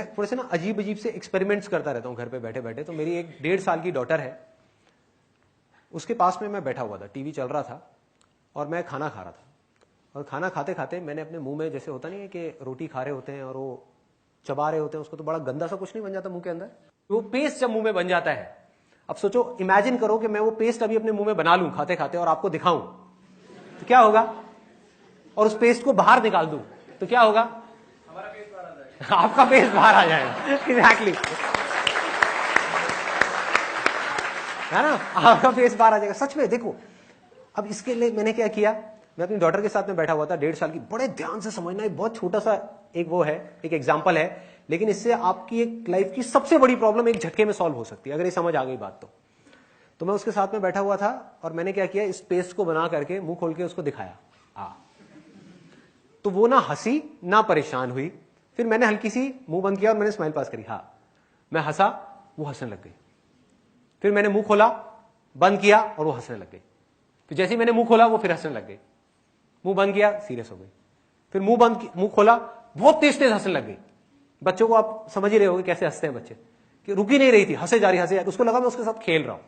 मैं थोड़े से ना अजीब अजीब से एक्सपेरिमेंट्स करता रहता हूँ घर पे बैठे बैठे। तो मेरी एक 1.5 साल की डॉटर है, उसके पास में मैं बैठा हुआ था, टीवी चल रहा था और मैं खाना खा रहा था। और खाना खाते खाते मैंने अपने मुंह में, जैसे होता नहीं है कि रोटी खा रहे होते हैं और वो चबा रहे होते हैं उसको, तो बड़ा गंदा सा कुछ नहीं बन जाता मुंह के अंदर, वो पेस्ट जब मुंह में बन जाता है। अब सोचो, इमेजिन करो कि मैं वो पेस्ट अभी अपने मुंह में बना लूं खाते खाते और आपको दिखाऊं, तो क्या होगा? और उस पेस्ट को बाहर निकाल दूं तो क्या होगा? हमारा पेस्ट बाहर आ जाएगा, आपका पेस्ट बाहर आ जाएगा। एग्जैक्टली, है ना, आपका पेस्ट बाहर आ जाएगा। सच में देखो, अब इसके लिए मैंने क्या किया, मैं अपनी डॉटर के साथ में बैठा हुआ था, 1.5 साल की। बड़े ध्यान से समझना, एक बहुत छोटा सा एक वो है, एक एग्जाम्पल है, लेकिन इससे आपकी एक लाइफ की सबसे बड़ी प्रॉब्लम एक झटके में सॉल्व हो सकती है, अगर ये समझ आ गई बात तो मैं उसके साथ में बैठा हुआ था और मैंने क्या किया, इस पेस्ट को बना करके मुंह खोल के उसको दिखाया। तो वो ना हंसी ना परेशान हुई। फिर मैंने हल्की सी मुंह बंद किया और मैंने स्माइल पास करी। मैं हंसा, वो हंसने लग गई। फिर मैंने मुंह खोला, बंद किया और वो हंसने लग गई। फिर जैसे ही मैंने मुंह खोला वो फिर हंसने लग गई। मुंह बंद किया, सीरियस हो गई। फिर मुंह खोला, बहुत तेज तेज हंसने लग गई। बच्चों को आप समझ ही रहे होगे कैसे हंसते हैं बच्चे, कि रुकी नहीं रही थी, हंसे जा रही। उसको लगा मैं उसके साथ खेल रहा हूं,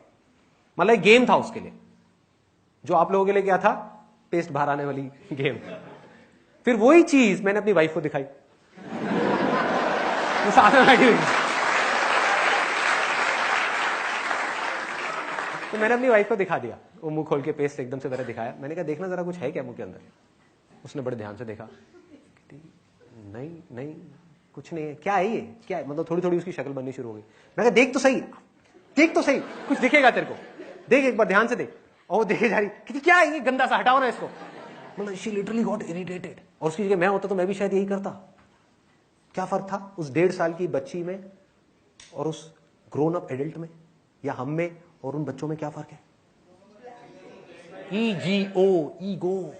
मतलब एक गेम था उसके लिए, जो आप लोगों के लिए क्या था, पेस्ट बाहर आने वाली गेम। फिर वही चीज मैंने अपनी वाइफ को दिखाई, वो साथ में बैठी हुई। तो मैंने अपनी वाइफ को दिखा दिया, वो मुंह खोल के पेस्ट एकदम से मैंने दिखाया। मैंने कहा देखना जरा कुछ है क्या मुंह के अंदर। उसने बड़े ध्यान से देखा, नहीं नहीं कुछ नहीं है। क्या है ये, क्या है? मतलब थोड़ी थोड़ी उसकी शक्ल बननी शुरू हो गई। मैं कहा देख तो सही, देख तो सही, कुछ दिखेगा तेरे को, देख एक बार ध्यान से देख। और देखे जा रही, कि क्या है ये गंदा सा, हटाओ ना इसको। मतलब शी लिटरली गॉट इरिटेटेड। और उसकी जगह मैं होता तो मैं भी शायद यही करता। क्या फर्क था उस 1.5 साल की बच्ची में और उस ग्रोन अप एडल्ट में, या हम में और उन बच्चों में क्या फर्क है? Ego, ego.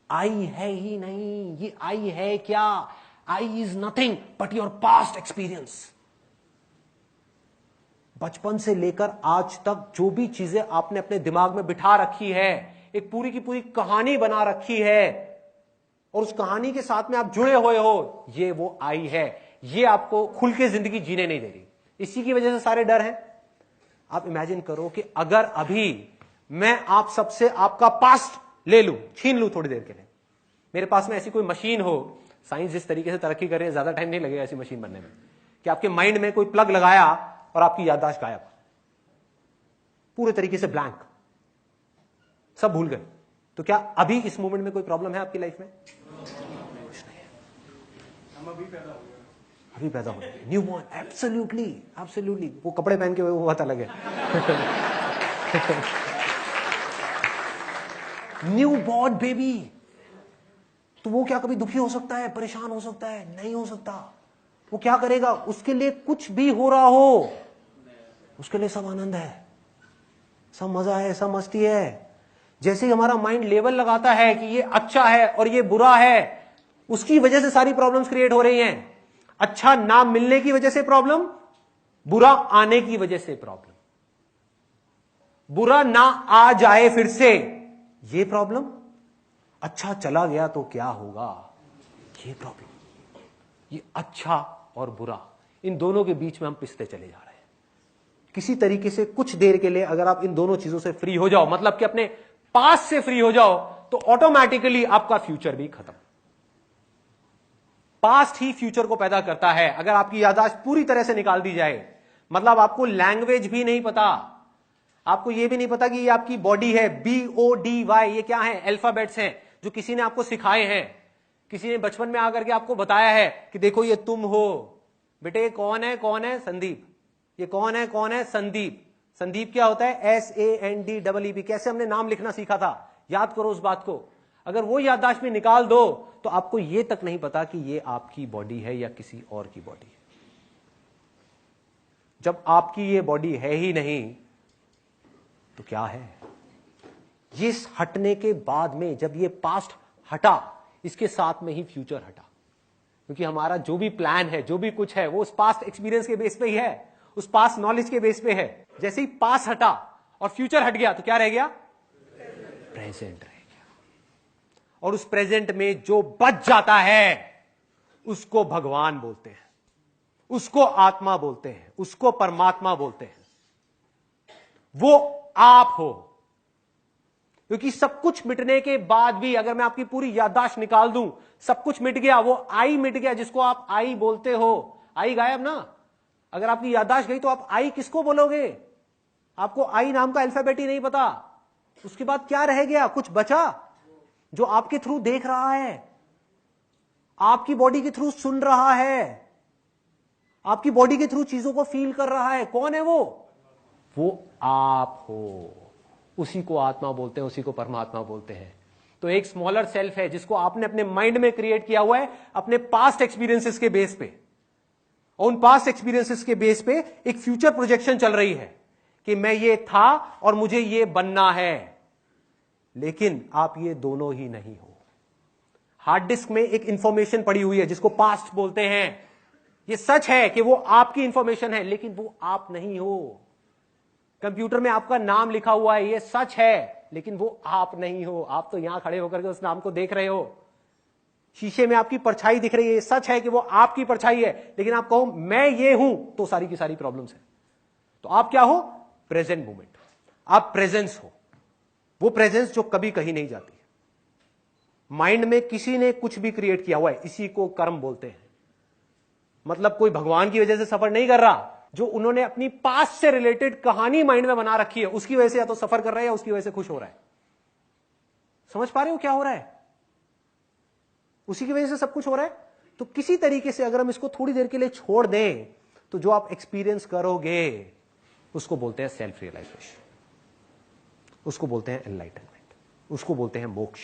आई है ही नहीं, ये आई है क्या? I is nothing but your past experience. बचपन से लेकर आज तक जो भी चीजें आपने अपने दिमाग में बिठा रखी है, एक पूरी की पूरी कहानी बना रखी है, और उस कहानी के साथ में आप जुड़े हुए हो, ये वो आई है। ये आपको खुल के जिंदगी जीने नहीं दे रही। इसी की वजह से सारे डर हैं। आप इमेजिन करो कि अगर अभी मैं आप सबसे आपका पास्ट ले लूं, छीन लूं थोड़ी देर के लिए, मेरे पास में ऐसी कोई मशीन हो, साइंस जिस तरीके से तरक्की कर रही है, ज्यादा टाइम नहीं लगेगा ऐसी मशीन बनने में, कि आपके माइंड में कोई प्लग लगाया और आपकी याददाश्त गायब, पूरे तरीके से ब्लैंक, सब भूल गए, तो क्या अभी इस मोमेंट में कोई प्रॉब्लम है आपकी लाइफ में? कुछ नहीं है। हम अभी पैदा हो गए, न्यू बॉर्न। Absolutely, absolutely. वो कपड़े पहन के वो बात अलग है। New born baby. तो वो क्या कभी दुखी हो सकता है, परेशान हो सकता है? नहीं हो सकता। वो क्या करेगा, उसके लिए कुछ भी हो रहा हो, उसके लिए सब आनंद है, सब मजा है, सब मस्ती है। जैसे ही हमारा माइंड लेवल लगाता है कि ये अच्छा है और ये बुरा है, उसकी वजह से सारी प्रॉब्लम्स क्रिएट हो रही हैं। अच्छा ना मिलने की वजह से प्रॉब्लम, बुरा आने की वजह से प्रॉब्लम, बुरा ना आ जाए फिर से ये प्रॉब्लम, अच्छा चला गया तो क्या होगा ये प्रॉब्लम। ये अच्छा और बुरा, इन दोनों के बीच में हम पिसते चले जा रहे हैं। किसी तरीके से कुछ देर के लिए अगर आप इन दोनों चीजों से फ्री हो जाओ, मतलब कि अपने पास्ट से फ्री हो जाओ, तो ऑटोमेटिकली आपका फ्यूचर भी खत्म। पास्ट ही फ्यूचर को पैदा करता है। अगर आपकी याददाश्त पूरी तरह से निकाल दी जाए, मतलब आपको लैंग्वेज भी नहीं पता, आपको यह भी नहीं पता कि ये आपकी बॉडी है, BODY, ये क्या है? अल्फाबेट्स हैं जो किसी ने आपको सिखाए हैं, किसी ने बचपन में आकर के आपको बताया है कि देखो ये तुम हो बेटे। ये कौन है? कौन है? संदीप। ये कौन है? कौन है? संदीप। संदीप क्या होता है? SANDEEP। कैसे हमने नाम लिखना सीखा था, याद करो उस बात को। अगर वो याददाश्त में निकाल दो तो आपको ये तक नहीं पता कि ये आपकी बॉडी है या किसी और की बॉडी है। जब आपकी ये बॉडी है ही नहीं तो क्या है? ये हटने के बाद में, जब ये पास्ट हटा, इसके साथ में ही फ्यूचर हटा। क्योंकि हमारा जो भी प्लान है, जो भी कुछ है, वो उस पास्ट एक्सपीरियंस के बेस पे ही है, उस पास्ट नॉलेज के बेस पे है। जैसे ही पास्ट हटा और फ्यूचर हट गया तो क्या रह गया? प्रेजेंट रह गया। और उस प्रेजेंट में जो बच जाता है उसको भगवान बोलते हैं। उसको आत्मा बोलते हैं, उसको परमात्मा बोलते हैं। वो आप हो। क्योंकि सब कुछ मिटने के बाद भी अगर मैं आपकी पूरी याददाश्त निकाल दूं, सब कुछ मिट गया, वो आई मिट गया जिसको आप आई बोलते हो, आई गायब ना। अगर आपकी याददाश्त गई तो आप आई किसको बोलोगे? आपको आई नाम का अल्फाबेट ही नहीं पता। उसके बाद क्या रह गया? कुछ बचा जो आपके थ्रू देख रहा है, आपकी बॉडी के थ्रू सुन रहा है, आपकी बॉडी के थ्रू चीजों को फील कर रहा है। कौन है वो आप हो। उसी को आत्मा बोलते हैं, उसी को परमात्मा बोलते हैं। तो एक स्मॉलर सेल्फ है जिसको आपने अपने माइंड में क्रिएट किया हुआ है अपने पास्ट एक्सपीरियंसेस के बेस पे। और उन पास्ट एक्सपीरियंसेस के बेस पे एक फ्यूचर प्रोजेक्शन चल रही है कि मैं ये था और मुझे ये बनना है। लेकिन आप ये दोनों ही नहीं हो। हार्ड डिस्क में एक इंफॉर्मेशन पड़ी हुई है जिसको पास्ट बोलते हैं। ये सच है कि वो आपकी इंफॉर्मेशन है, लेकिन वो आप नहीं हो। कंप्यूटर में आपका नाम लिखा हुआ है, ये सच है, लेकिन वो आप नहीं हो। आप तो यहां खड़े होकर के उस नाम को देख रहे हो। शीशे में आपकी परछाई दिख रही है, ये सच है कि वो आपकी परछाई है, लेकिन आप कहो मैं ये हूं तो सारी की सारी प्रॉब्लम्स है। तो आप क्या हो? Present moment. आप प्रेजेंस हो। वो प्रेजेंस जो कभी कहीं नहीं जाती। माइंड में किसी ने कुछ भी क्रिएट किया हुआ है, इसी को कर्म बोलते हैं। मतलब कोई भगवान की वजह से सफर नहीं कर रहा, जो उन्होंने अपनी पास्ट से रिलेटेड कहानी माइंड में बना रखी है, उसकी वजह से या तो सफर कर रहा है या उसकी वजह से खुश हो रहा है। समझ पा रहे हो क्या हो रहा है? उसी की वजह से सब कुछ हो रहा है। तो किसी तरीके से अगर हम इसको थोड़ी देर के लिए छोड़ दें तो जो आप एक्सपीरियंस करोगे उसको बोलते हैं सेल्फ रियलाइजेशन, उसको बोलते हैं एनलाइटनमेंट, उसको बोलते हैं मोक्ष,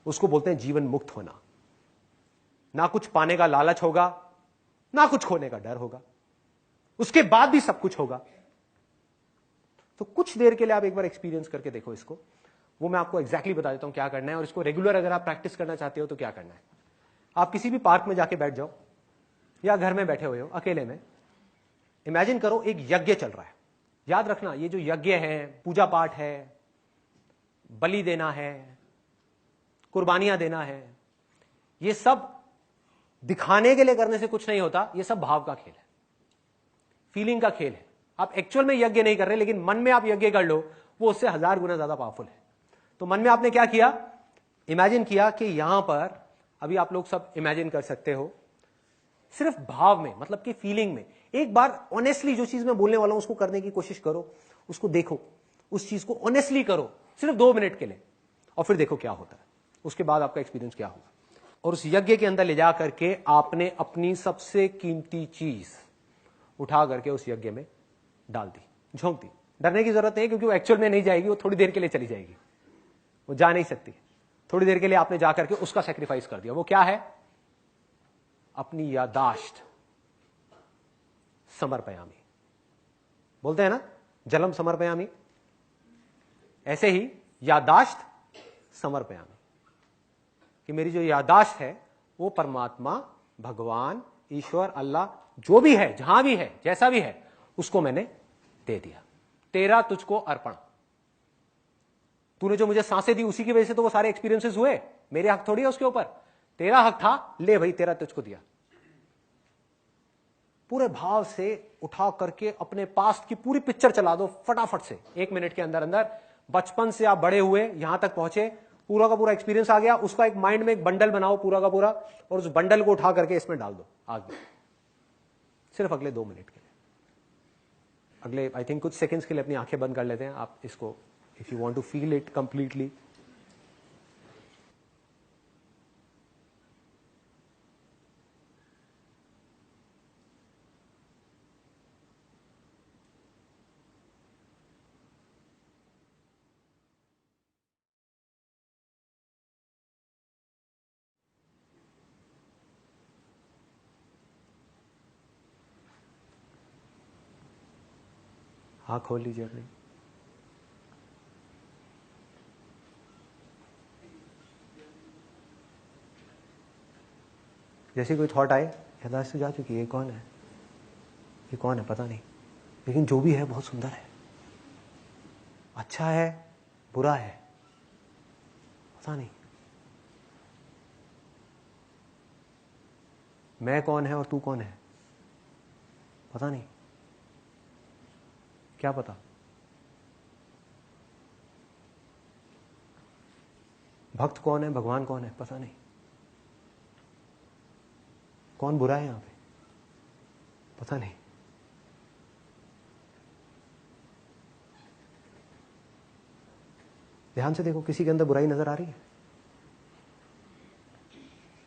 उसको बोलते हैं जीवन मुक्त होना। ना कुछ पाने का लालच होगा, ना कुछ खोने का डर होगा, उसके बाद भी सब कुछ होगा। तो कुछ देर के लिए आप एक बार एक्सपीरियंस करके देखो इसको। वो मैं आपको एग्जैक्टली बता देता हूं क्या करना है, और इसको रेगुलर अगर आप प्रैक्टिस करना चाहते हो तो क्या करना है। आप किसी भी पार्क में जाके बैठ जाओ या घर में बैठे हुए हो अकेले में, इमेजिन करो एक यज्ञ चल रहा है। याद रखना, ये जो यज्ञ है, पूजा पाठ है, बलि देना है, कुर्बानियां देना है, ये सब दिखाने के लिए करने से कुछ नहीं होता। ये सब भाव का खेल है, फीलिंग का खेल है। आप एक्चुअल में यज्ञ नहीं कर रहे, लेकिन मन में आप यज्ञ कर लो, वो उससे 1000 गुना ज्यादा पावरफुल है। तो मन में आपने क्या किया? इमेजिन किया कि यहां पर, अभी आप लोग सब इमेजिन कर सकते हो, सिर्फ भाव में, मतलब कि फीलिंग में एक बार ऑनेस्टली जो चीज मैं बोलने वाला हूं उसको करने की कोशिश करो, उसको देखो, उस चीज को ऑनेस्टली करो सिर्फ 2 मिनट के लिए, और फिर देखो क्या होता है। उसके बाद आपका एक्सपीरियंस क्या होगा। और उस यज्ञ के अंदर ले जा करके आपने अपनी सबसे कीमती चीज उठा करके उस यज्ञ में डाल दी, झोंक दी। डरने की जरूरत नहीं, क्योंकि वो एक्चुअल में नहीं जाएगी, वो थोड़ी देर के लिए चली जाएगी, वो जा नहीं सकती। थोड़ी देर के लिए आपने जाकर के उसका सेक्रीफाइस कर दिया। वो क्या है? अपनी यादाश्त समर्पयामी। बोलते हैं ना, जलम समर्पयामी, ऐसे ही यादाश्त समर्पयामी, कि मेरी जो यादाश्त है वो परमात्मा, भगवान, ईश्वर, अल्लाह, जो भी है, जहां भी है, जैसा भी है, उसको मैंने दे दिया। तेरा तुझको अर्पण। तूने जो मुझे सांसें दी उसी की वजह से तो वो सारे एक्सपीरियंसेस हुए, मेरे हक थोड़ी है उसके ऊपर, तेरा हक था, ले भाई तेरा तुझको दिया। पूरे भाव से उठा करके अपने पास्ट की पूरी पिक्चर चला दो फटाफट से, 1 मिनट के अंदर अंदर। बचपन से आप बड़े हुए, यहां तक पहुंचे, पूरा का पूरा एक्सपीरियंस आ गया, उसका एक माइंड में एक बंडल बनाओ पूरा का पूरा, और उस बंडल को उठा करके इसमें डाल दो आगे, सिर्फ अगले 2 मिनट के लिए। अगले आई थिंक कुछ सेकंड्स के लिए अपनी आंखें बंद कर लेते हैं आप इसको, if you want to feel it completely. हाँ, खोल लीजिए अपनी। जैसे कोई थॉट आए, यादाश्त से जा चुकी है, ये कौन है, ये कौन है पता नहीं, लेकिन जो भी है बहुत सुंदर है, अच्छा है, बुरा है, पता नहीं। मैं कौन है और तू कौन है, पता नहीं, क्या पता। भक्त कौन है, भगवान कौन है, पता नहीं। कौन बुरा है यहां पे, पता नहीं। ध्यान से देखो, किसी के अंदर बुराई नजर आ रही है?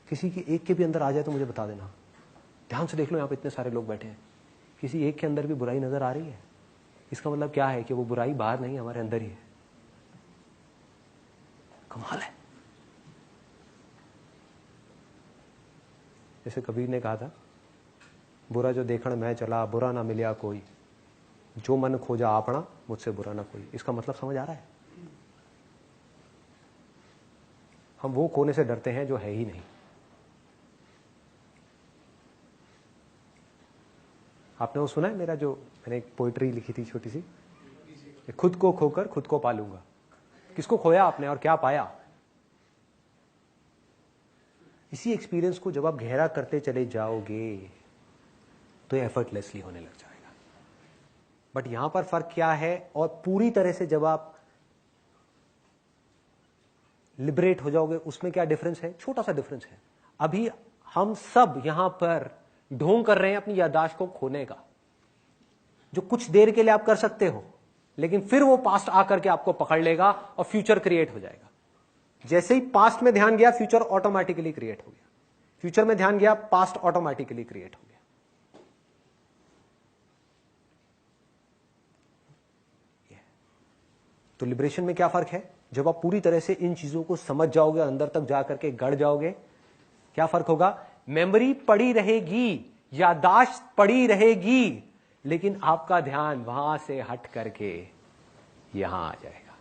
किसी की एक के भी अंदर आ जाए तो मुझे बता देना। ध्यान से देख लो, यहां पे इतने सारे लोग बैठे हैं, किसी एक के अंदर भी बुराई नजर आ रही है? इसका मतलब क्या है कि वो बुराई बाहर नहीं, हमारे अंदर ही है। कमाल है। जैसे कबीर ने कहा था, बुरा जो देखण मैं चला, बुरा ना मिलिया कोई, जो मन खोजा आपना, मुझसे बुरा ना कोई। इसका मतलब समझ आ रहा है? हम वो खोने से डरते हैं जो है ही नहीं। आपने वो सुना है मेरा, जो मैंने एक पोइट्री लिखी थी छोटी सी, खुद को खोकर खुद को पालूंगा। किसको खोया आपने और क्या पाया? इसी एक्सपीरियंस को जब आप गहरा करते चले जाओगे तो एफर्टलेसली होने लग जाएगा। बट यहां पर फर्क क्या है, और पूरी तरह से जब आप लिबरेट हो जाओगे, उसमें क्या डिफरेंस है? छोटा सा डिफरेंस है। अभी हम सब यहां पर ढोंग कर रहे हैं अपनी याददाश्त को खोने का, जो कुछ देर के लिए आप कर सकते हो, लेकिन फिर वो पास्ट आकर के आपको पकड़ लेगा और फ्यूचर क्रिएट हो जाएगा। जैसे ही पास्ट में ध्यान गया, फ्यूचर ऑटोमेटिकली क्रिएट हो गया। फ्यूचर में ध्यान गया, पास्ट ऑटोमेटिकली क्रिएट हो गया। तो लिबरेशन में क्या फर्क है? जब आप पूरी तरह से इन चीजों को समझ जाओगे, अंदर तक जाकर के गड़ जाओगे, क्या फर्क होगा? मेमोरी पड़ी रहेगी, याददाश्त पड़ी रहेगी, लेकिन आपका ध्यान वहां से हट करके यहां आ जाएगा।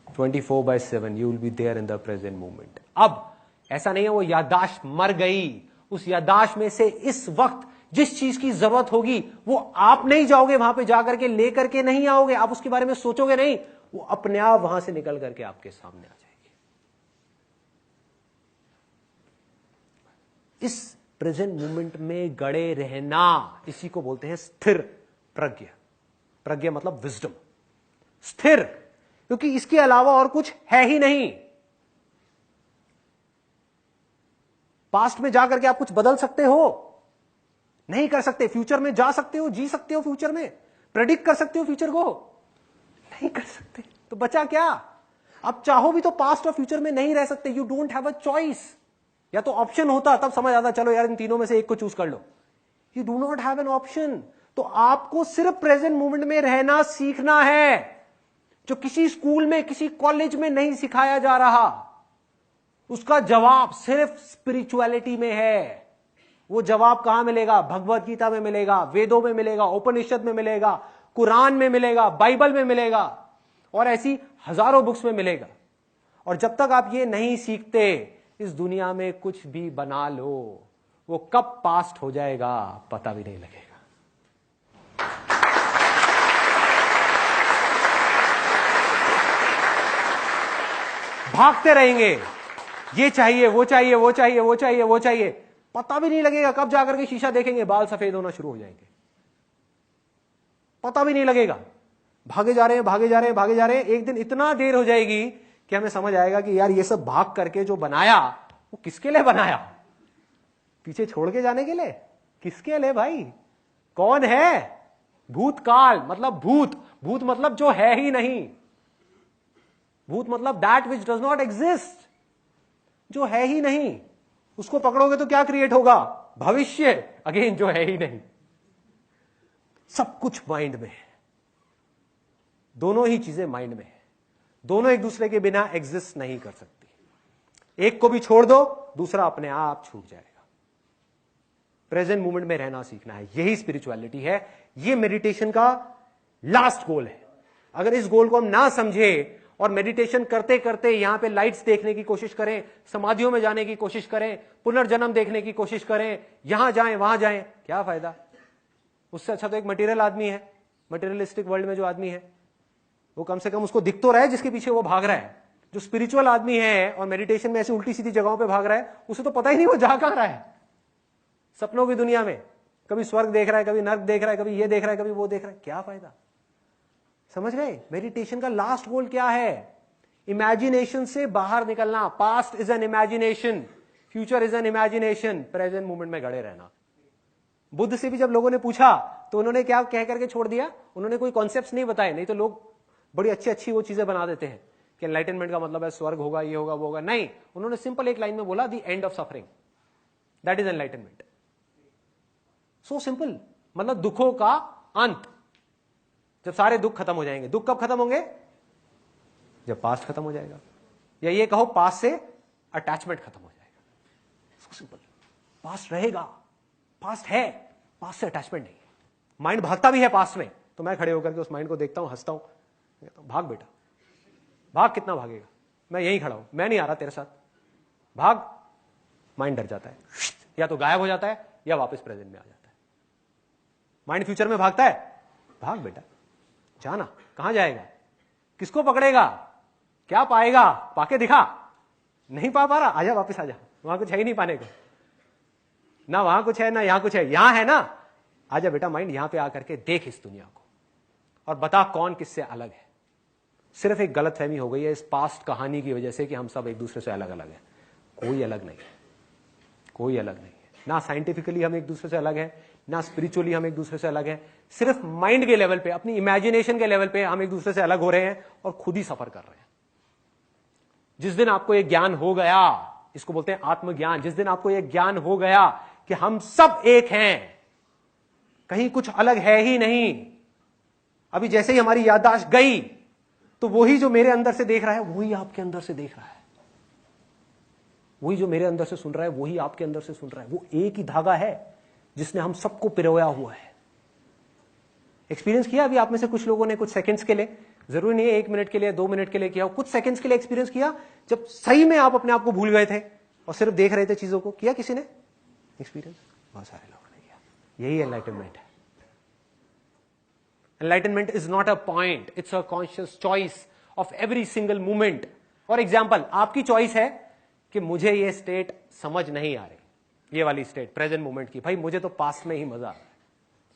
24/7 you will be there in the present moment. अब ऐसा नहीं है वो याददाश्त मर गई, उस याददाश्त में से इस वक्त जिस चीज की जरूरत होगी वो आप नहीं जाओगे वहां पे, जाकर के लेकर के नहीं आओगे, आप उसके बारे में सोचोगे नहीं, वो अपने आप वहां से निकल करके आपके सामने आ जाएगी। इस प्रेजेंट मोमेंट में गड़े रहना, इसी को बोलते हैं स्थिर प्रज्ञ। प्रज्ञ मतलब विजडम, स्थिर, क्योंकि इसके अलावा और कुछ है ही नहीं। पास्ट में जाकर के आप कुछ बदल सकते हो? नहीं कर सकते। फ्यूचर में जा सकते हो, जी सकते हो फ्यूचर में, प्रेडिक्ट कर सकते हो फ्यूचर को? नहीं कर सकते। तो बचा क्या? अब चाहो भी तो पास्ट और फ्यूचर में नहीं रह सकते। You don't have a choice. या तो ऑप्शन होता तब समझ आता, चलो यार इन तीनों में से एक को चूज कर लो। You do not have an option. तो आपको सिर्फ प्रेजेंट मोमेंट में रहना सीखना है, जो किसी स्कूल में, किसी कॉलेज में नहीं सिखाया जा रहा। उसका जवाब सिर्फ स्पिरिचुअलिटी में है। वो जवाब कहां मिलेगा? भगवत गीता में मिलेगा, वेदों में मिलेगा, उपनिषद में मिलेगा, कुरान में मिलेगा, बाइबल में मिलेगा, और ऐसी हजारों बुक्स में मिलेगा। और जब तक आप ये नहीं सीखते, इस दुनिया में कुछ भी बना लो, वो कब पास्ट हो जाएगा पता भी नहीं लगेगा। भागते रहेंगे, ये चाहिए, वो चाहिए, वो चाहिए, वो चाहिए, वो चाहिए, पता भी नहीं लगेगा कब जाकर के शीशा देखेंगे बाल सफेद होना शुरू हो जाएंगे। पता भी नहीं लगेगा। भागे जा रहे हैं, भागे जा रहे हैं, भागे जा रहे हैं। एक दिन इतना देर हो जाएगी कि हमें समझ आएगा कि यार ये सब भाग करके जो बनाया वो किसके लिए बनाया? पीछे छोड़ के जाने के लिए? किसके लिए भाई? कौन है? भूतकाल मतलब भूत। भूत मतलब जो है ही नहीं। भूत मतलब that which does not exist, जो है ही नहीं। उसको पकड़ोगे तो क्या क्रिएट होगा? भविष्य, अगेन जो है ही नहीं। सब कुछ माइंड में है। दोनों ही चीजें माइंड में है। दोनों एक दूसरे के बिना एग्जिस्ट नहीं कर सकती। एक को भी छोड़ दो, दूसरा अपने आप छूट जाएगा। प्रेजेंट मोमेंट में रहना सीखना है, यही स्पिरिचुअलिटी है। ये मेडिटेशन का लास्ट गोल है। अगर इस गोल को हम ना समझे और मेडिटेशन करते करते यहां पे लाइट्स देखने की कोशिश करें, समाधियों में जाने की कोशिश करें, पुनर्जन्म देखने की कोशिश करें, यहां जाएं वहां जाएं, क्या फायदा? उससे अच्छा तो एक मटेरियल आदमी है, मटेरियलिस्टिक वर्ल्ड में जो आदमी है, वो कम से कम उसको दिख तो रहा है जिसके पीछे वो भाग रहा है। जो स्पिरिचुअल आदमी है और मेडिटेशन में ऐसी उल्टी सीधी जगहों पे भाग रहा है, उसे तो पता ही नहीं वो जा कहां रहा है। सपनों की दुनिया में कभी स्वर्ग देख रहा है, कभी नर्क देख रहा है, कभी ये देख रहा है, कभी वो देख रहा है, क्या फायदा? समझ गए? मेडिटेशन का लास्ट गोल क्या है? इमेजिनेशन से बाहर निकलना। Past is an imagination, future is an imagination, present moment में गड़े रहना। बुद्ध से भी जब लोगों ने पूछा तो उन्होंने क्या कह करके छोड़ दिया? उन्होंने कोई कॉन्सेप्ट्स नहीं बताए। नहीं तो लोग बड़ी अच्छी अच्छी वो चीजें बना देते हैं कि एनलाइटनमेंट का मतलब है स्वर्ग होगा, ये होगा, वो होगा। नहीं, उन्होंने सिंपल एक लाइन में बोला, the end of suffering, that is enlightenment. So simple, मतलब दुखों का अंत, जब सारे दुख खत्म हो जाएंगे। दुख कब खत्म होंगे? जब पास्ट खत्म हो जाएगा, या ये कहो पास्ट से अटैचमेंट खत्म हो जाएगा। सो सिंपल, पास्ट रहेगा, पास्ट है, पास्ट से अटैचमेंट नहीं है। माइंड भागता भी है पास्ट में, तो मैं खड़े होकर के उस माइंड को देखता हूं, हंसता हूं, कहता हूं भाग बेटा, भाग। कितना भागेगा? मैं यहीं खड़ा हूं, मैं नहीं आ रहा तेरे साथ, भाग। माइंड डर जाता है, या तो गायब हो जाता है या वापस प्रेजेंट में आ जाता है। माइंड फ्यूचर में भागता है, भाग बेटा, जाना। कहां जाएगा? किसको पकड़ेगा? क्या पाएगा? पाके दिखा। नहीं पा रहा, आजा, वापस आजा, वहां कुछ है ही नहीं पाने को। ना वहां कुछ है, ना यहां कुछ है। यहां है ना, आजा बेटा माइंड, यहां पे आकर के देख इस दुनिया को और बता कौन किससे अलग है। सिर्फ एक गलतफहमी हो गई है इस पास्ट कहानी की वजह से कि हम सब एक दूसरे से अलग अलग हैं। कोई अलग नहीं है, कोई अलग नहीं है। ना साइंटिफिकली हम एक दूसरे से अलग है, ना स्पिरिचुअली हम एक दूसरे से अलग है। सिर्फ माइंड के लेवल पे, अपनी इमेजिनेशन के लेवल पे हम एक दूसरे से अलग हो रहे हैं और खुद ही सफर कर रहे हैं। जिस दिन आपको यह ज्ञान हो गया, इसको बोलते हैं आत्मज्ञान, जिस दिन आपको यह ज्ञान हो गया कि हम सब एक हैं, कहीं कुछ अलग है ही नहीं। अभी जैसे ही हमारी याददाश्त गई तो वही जो मेरे अंदर से देख रहा है वही आपके अंदर से देख रहा है, वही जो मेरे अंदर से सुन रहा है वही आपके अंदर से सुन रहा है। वो एक ही धागा है जिसने हम सबको पिरोया हुआ है। एक्सपीरियंस किया अभी आप में से कुछ लोगों ने, कुछ सेकंड्स के लिए, जरूरी नहीं है 1 मिनट के लिए, 2 मिनट के लिए किया, कुछ सेकंड्स के लिए एक्सपीरियंस किया जब सही में आप अपने आप को भूल गए थे और सिर्फ देख रहे थे चीजों को? किया किसी ने एक्सपीरियंस? बहुत सारे लोगों ने किया। यही एनलाइटनमेंट है। Enlightenment is not a point, it's a conscious choice of every single moment. For example, आपकी चॉइस है कि मुझे ये स्टेट समझ नहीं आ रही, ये वाली स्टेट प्रेजेंट मोमेंट की। भाई मुझे तो पास्ट में ही मजा आ रहा है,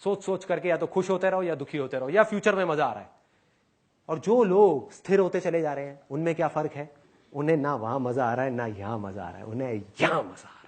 सोच सोच करके या तो खुश होते रहो या दुखी होते रहो, या फ्यूचर में मजा आ रहा है। और जो लोग स्थिर होते चले जा रहे हैं उनमें क्या फर्क है? उन्हें ना वहां मजा आ रहा है ना यहां मजा आ रहा है, उन्हें यहां मजा आ रहा है।